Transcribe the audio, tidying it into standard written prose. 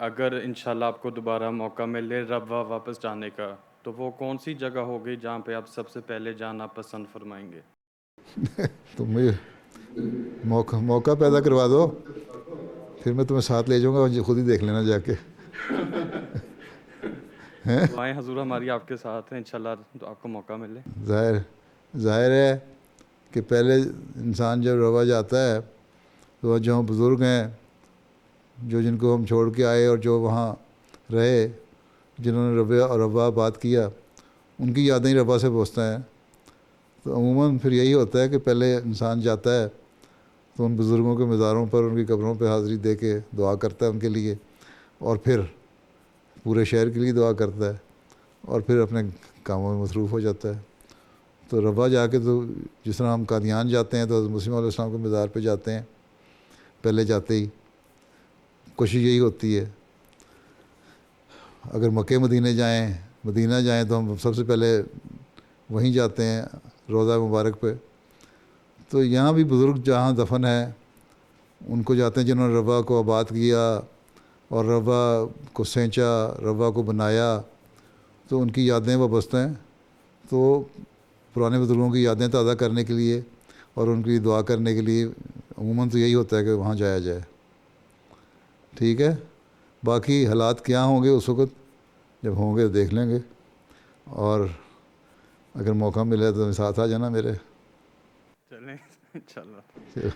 اگر انشاءاللہ آپ کو دوبارہ موقع ملے ربوہ واپس جانے کا تو وہ کون سی جگہ ہوگی جہاں پہ آپ سب سے پہلے جانا پسند فرمائیں گے؟ تو مجھے موقع پیدا کروا دو، پھر میں تمہیں ساتھ لے جاؤں گا، خود ہی دیکھ لینا جا کے. دعائیں حضور ہماری آپ کے ساتھ ہیں، انشاءاللہ تو آپ کو موقع ملے. ظاہر ہے کہ پہلے انسان جب ربوہ جاتا ہے تو جو بزرگ ہیں جو جن کو ہم چھوڑ کے آئے اور جو وہاں رہے، جنہوں نے ربوہ بات کیا، ان کی یادیں ربوہ سے پہنچتا ہیں. تو عموماً پھر یہی ہوتا ہے کہ پہلے انسان جاتا ہے تو ان بزرگوں کے مزاروں پر، ان کی قبروں پہ حاضری دے کے دعا کرتا ہے ان کے لیے، اور پھر پورے شہر کے لیے دعا کرتا ہے، اور پھر اپنے کاموں میں مصروف ہو جاتا ہے. تو ربوہ جا کے تو جس طرح ہم قادیان جاتے ہیں تو حضرت مسیح علیہ السلام کے مزار پہ جاتے ہیں پہلے جاتے ہی، کوشش یہی ہوتی ہے. اگر مکہ مدینہ جائیں تو ہم سب سے پہلے وہیں جاتے ہیں روضہ مبارک پہ. تو یہاں بھی بزرگ جہاں دفن ہے ان کو جاتے ہیں جنہوں نے ربوہ کو آباد کیا اور ربوہ کو سینچا، ربوہ کو بنایا، تو ان کی یادیں وابستہ ہیں. تو پرانے بزرگوں کی یادیں تازہ کرنے کے لیے اور ان کی دعا کرنے کے لیے عموماً تو یہی ہوتا ہے کہ وہاں جایا جائے. ٹھیک ہے، باقی حالات کیا ہوں گے اس وقت جب ہوں گے دیکھ لیں گے، اور اگر موقع ملے تو ساتھ آ جانا میرے. چلیں انشاءاللہ.